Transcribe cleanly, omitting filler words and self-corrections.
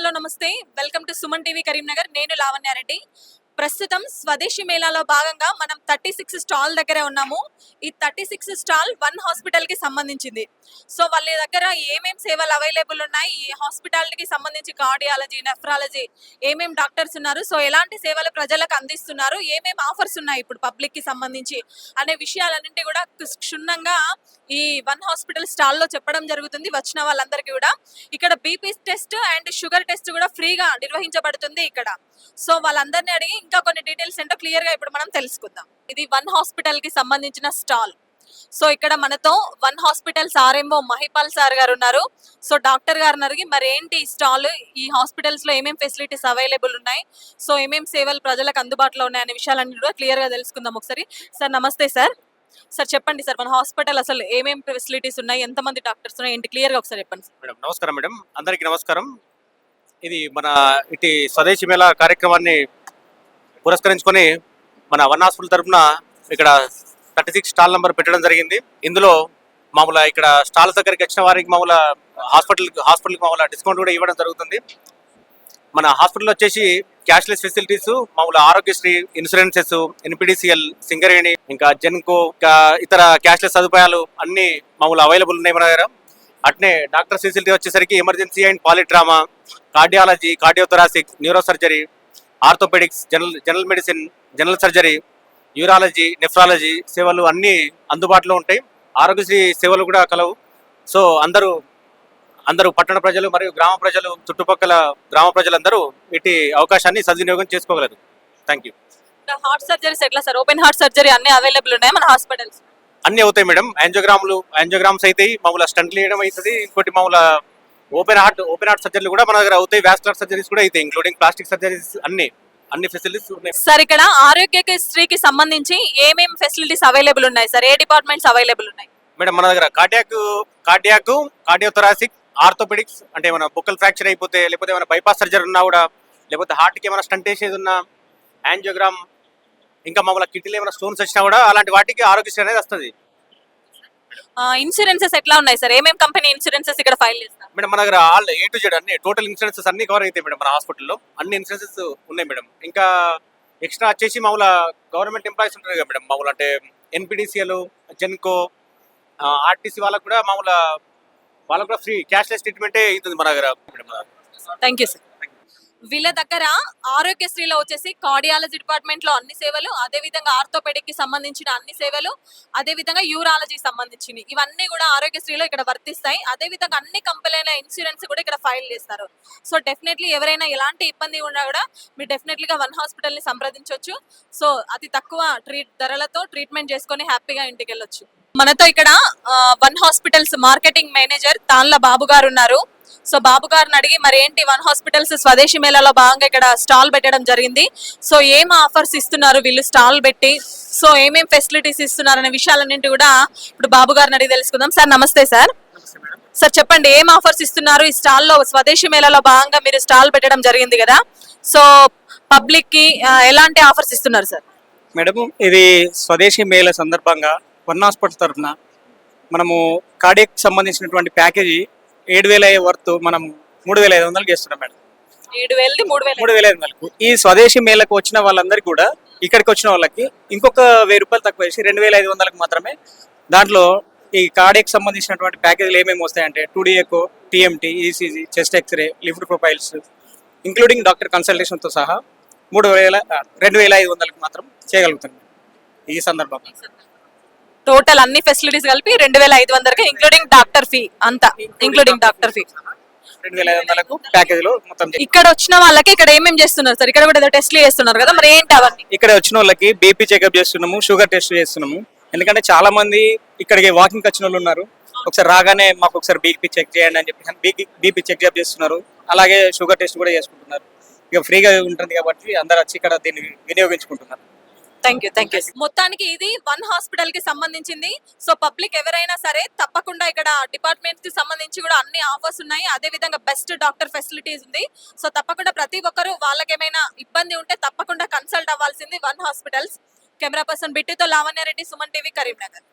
Hello నమస్తే. Welcome to Suman TV Karimnagar. నేను లావణ్యారెడ్డి. ప్రస్తుతం స్వదేశీ మేళాలో భాగంగా మనం 36 స్టాల్ దగ్గరే ఉన్నాము. ఈ 36 స్టాల్ వన్ హాస్పిటల్ కి సంబంధించింది. సో వాళ్ళ దగ్గర ఏమేం సేవలు అవైలబుల్ ఉన్నాయి, ఈ హాస్పిటాలిటీకి సంబంధించి కార్డియాలజీ, నెఫ్రాలజీ ఏమేం డాక్టర్స్ ఉన్నారు, సో ఎలాంటి సేవలు ప్రజలకు అందిస్తున్నారు, ఏమేం ఆఫర్స్ ఉన్నాయి ఇప్పుడు పబ్లిక్ కి సంబంధించి అనే విషయాలన్నింటి కూడా క్షుణ్ణంగా ఈ వన్ హాస్పిటల్ స్టాల్ లో చెప్పడం జరుగుతుంది. వచ్చిన వాళ్ళందరికీ కూడా ఇక్కడ BP test and sugar test కూడా ఫ్రీగా నిర్వహించబడుతుంది ఇక్కడ. సో వాళ్ళందరినీ అడిగి ఇంకా కొన్ని డీటెయిల్స్ ఏంటో క్లియర్ గా ఇప్పుడు మనం తెలుసుకుందాం. ఇది వన్ హాస్పిటల్ కి సంబంధించిన స్టాల్. సో ఇక్కడ మనతో one hospitals RMO Mahipal sir గారు ఉన్నారు. సో డాక్టర్ గారిని అడిగి మరి ఏంటి ఈ స్టాల్, ఈ హాస్పిటల్స్ లో ఏమేం ఫెసిలిటీస్ అవైలబుల్ ఉన్నాయి, సో ఏమేం సేవలు ప్రజలకు అందుబాటులో ఉన్నాయి అనే విషయాలన్నీ కూడా క్లియర్ గా తెలుసుకుందాం ఒకసారి. సార్ నమస్తే సార్. సార్ చెప్పండి సార్, మన హాస్పిటల్ అసలు ఏమేం ఫెసిలిటీస్ ఉన్నాయి, ఎంతమంది డాక్టర్స్ ఉన్నాయి, ఏంటి క్లియర్ గా ఒకసారి చెప్పండి. మేడం నమస్కారం. మేడం అందరికీ నమస్కారం. ఇది మన ఇటు స్వదేశీ మేళా కార్యక్రమాన్ని పురస్కరించుకొని మన వన్ హాస్పిటల్ తరఫున ఇక్కడ 36 స్టాల్ నెంబర్ పెట్టడం జరిగింది. ఇందులో మామూలు ఇక్కడ స్టాల్ దగ్గరికి వచ్చిన వారికి మామూలు హాస్పిటల్కి మామూలు డిస్కౌంట్ కూడా ఇవ్వడం జరుగుతుంది. మన హాస్పిటల్ వచ్చేసి క్యాష్లెస్ ఫెసిలిటీస్, మామూలు ఆరోగ్యశ్రీ, ఇన్సూరెన్సెస్, ఎన్పిడిసిఎల్, సింగరేణి, ఇంకా జెన్కో, ఇంకా ఇతర క్యాష్లెస్ సదుపాయాలు అన్ని మామూలు అవైలబుల్ ఉన్నాయి మన దగ్గర. అట్నే డాక్టర్ ఫెసిలిటీ వచ్చేసరికి emergency and polytrauma, cardiology, cardiothoracic, neuro surgery, orthopaedics, general medicine, general surgery, urology, nephrology సేవలు అన్నీ అందుబాటులో ఉంటాయి. ఆరోగ్యశ్రీ సేవలు కూడా కలవు. సో అందరూ పట్టణ ప్రజలు మరియు గ్రామ ప్రజలు, చుట్టుపక్కల గ్రామ ప్రజలందరూ వీటి అవకాశాన్ని సద్వినియోగం చేసుకోగలరు. Thank you. హార్ట్ సర్జరీస్ ఎట్లా సార్? ఓపెన్ హార్ట్ సర్జరీ అన్ని అవైలబుల్ ఉన్నాయి మన హాస్పిటల్స్? అన్ని అవుతాయి మేడం. యాంజియోగ్రామ్స్ అవుతాయి, మామూలు స్టంట్లు వేయడం అవుతుంది. ఇంకోటి మామూలు ఓపెన్ హార్ట్ సర్జరీలు కూడా మన దగ్గర అవుతాయి. వాస్కులర్ సర్జరీస్ కూడా అవుతాయి, ఇంక్లూడింగ్ ప్లాస్టిక్ సర్జరీస్, అన్ని ఫెసిలిటీస్ ఉన్నాయి సార్. ఇక్కడ ఆరోగ్యశ్రీకి సంబంధించి ఏమేం ఫెసిలిటీస్ అవైలబుల్ ఉన్నాయి సార్? ఏ డిపార్ట్మెంట్స్ అవైలబుల్ ఉన్నాయి మేడం? మన దగ్గర కార్డియోథొరాసిక్, ఆర్థోపెడిక్స్ అంటే మన బొక్కల్ ఫ్రాక్చర్ అయిపోతే, లేకపోతే ఏమైనా బైపాస్ సర్జరీ ఉన్నా కూడా, లేకపోతే హార్ట్కి ఏమైనా స్టంట్ వేసేది ఉన్నా, యాంజియోగ్రామ్, ఇంకా మామూలు కిడ్నీలో ఏమైనా స్టోన్స్ వచ్చినా కూడా అలాంటి వాటికి ఆరోగ్యశ్రీ అనేది వస్తుంది. ఇన్సూరెన్సెస్ ఎట్లా ఉన్నాయి సార్? ఏమేం కంపెనీ ఇన్సూరెన్సెస్ ఇక్కడ ఫైల్ చేస్తారు మేడం? మన దగ్గర ఆల్ A to Z అన్ని టోటల్ ఇన్సూరెన్సెస్ అన్ని కవర్ అవుతాయి మేడం. మన హాస్పిటల్లో అన్ని ఇన్సూరెన్సెస్ ఉన్నాయి మేడం. ఇంకా ఎక్స్ట్రా వచ్చేసి మామూలు గవర్నమెంట్ ఎంప్లాయీస్ ఉంటారు కదా మేడం, మామూలు అంటే ఎన్పిడిసిఎల్, జెన్కో, ఆర్టీసీ వాళ్ళకు కూడా వాళ్ళకు కూడా ఫ్రీ క్యాష్లెస్ ట్రీట్మెంటే అవుతుంది మన దగ్గర మేడం. Thank you sir. వీళ్ళ దగ్గర ఆరోగ్యశ్రీలో వచ్చేసి కార్డియాలజీ డిపార్ట్మెంట్ లో అన్ని సేవలు, అదే విధంగా ఆర్థోపెడిక్ కి సంబంధించిన అన్ని సేవలు, అదే విధంగా యూరాలజీకి సంబంధించినవి, ఇవన్నీ కూడా ఆరోగ్యశ్రీలో ఇక్కడ వర్తిస్తాయి. అదే విధంగా అన్ని కంపెనీల ఇన్సూరెన్స్ కూడా ఇక్కడ ఫైల్ చేస్తారు. సో డెఫినెట్లీ ఎవరైనా ఎలాంటి ఇబ్బంది ఉన్నా కూడా మీరు డెఫినెట్లీగా వన్ హాస్పిటల్ ని సంప్రదించవచ్చు. సో అతి తక్కువ ధరలతో ట్రీట్మెంట్ చేసుకొని హ్యాపీగా ఇంటికి వెళ్ళొచ్చు. మనతో ఇక్కడ వన్ హాస్పిటల్స్ మార్కెటింగ్ మేనేజర్ తాన్ల బాబు గారు ఉన్నారు. సో బాబు గారిని అడిగి మరి ఏంటి వన్ హాస్పిటల్స్ స్వదేశీ మేళాలో భాగంగా ఇక్కడ స్టాల్ పెట్టడం జరిగింది, సో ఏం ఆఫర్స్ ఇస్తున్నారు వీళ్ళు స్టాల్ పెట్టి, సో ఏమేం ఫెసిలిటీస్ ఇస్తున్నారు అనే విషయాలన్నింటి కూడా ఇప్పుడు బాబు గారిని అడిగి తెలుసుకుందాం. సార్ నమస్తే సార్. సార్ చెప్పండి, ఏం ఆఫర్స్ ఇస్తున్నారు ఈ స్టాల్లో? స్వదేశీ మేళాలో భాగంగా మీరు స్టాల్ పెట్టడం జరిగింది కదా, సో పబ్లిక్ కి ఎలాంటి ఆఫర్స్ ఇస్తున్నారు సార్? మేడం, ఇది స్వదేశీ మేళ సందర్భంగా వన్ హాస్పిటల్ తరఫున మనము కార్డియాక్ సంబంధించినటువంటి ప్యాకేజీ 7,000 వర్త్ మనం 3,500 చేస్తున్నాం మేడం. 7,000 3,500 ఈ స్వదేశీ మేళకు వచ్చిన వాళ్ళందరికీ కూడా, ఇక్కడికి వచ్చిన వాళ్ళకి ఇంకొక 1,000 రూపాయలు తక్కువ వేసి 2,500 మాత్రమే. దాంట్లో ఈ కార్డియాక్ సంబంధించినటువంటి ప్యాకేజీలు ఏమేమి వస్తాయంటే 2D echo, TMT, ECG, chest X-ray, lipid profiles, including doctor కన్సల్టేషన్తో సహా 2,500 మాత్రం చేయగలుగుతాం ఈ సందర్భంగా. టోటల్ అన్ని ఫెసిలిటీస్ కలిపి 2,500 ఇంక్లూడింగ్ డాక్టర్ ఫీ, అంతా ఇంక్లూడింగ్ డాక్టర్ ఫీ 2,500 ప్యాకేజీలో మొత్తం. ఇక్కడ వచ్చిన వాళ్ళకి ఇక్కడ ఏమేమి చేస్తున్నారు సార్? ఇక్కడ కూడా టెస్ట్లు చేస్తున్నారు కదా, మరి ఏంటి అవన్నీ? ఇక్కడ వచ్చిన వాళ్ళకి బీపీ చెకప్ చేస్తున్నాము, షుగర్ టెస్ట్ చేస్తున్నాము. ఎందుకంటే చాలా మంది ఇక్కడికి వాకింగ్ వచ్చిన వాళ్ళు ఉన్నారు. ఒకసారి రాగానే మాకు ఒకసారి బీపీ చెక్ చేయండి అని చెప్పి బీపీ చెక్ చేస్తున్నారు. అలాగే షుగర్ టెస్ట్ కూడా చేసుకుంటున్నారు. ఇక ఫ్రీగా ఉంటుంది కాబట్టి అందరు వచ్చి ఇక్కడ దీన్ని వినియోగించుకుంటున్నారు. Thank you. మొత్తానికి ఇది వన్ హాస్పిటల్ కి సంబంధించింది. సో పబ్లిక్ ఎవరైనా సరే తప్పకుండా ఇక్కడ డిపార్ట్మెంట్ కి సంబంధించి కూడా అన్ని ఆఫర్స్ ఉన్నాయి. అదే విధంగా బెస్ట్ డాక్టర్ ఫెసిలిటీస్ ఉంది. సో తప్పకుండా ప్రతి ఒక్కరు వాళ్ళకి ఏమైనా ఇబ్బంది ఉంటే తప్పకుండా కన్సల్ట్ అవ్వాల్సింది one hospitals. Camera person బిట్టితో Lavanya Reddy, Suman TV, Karimnagar.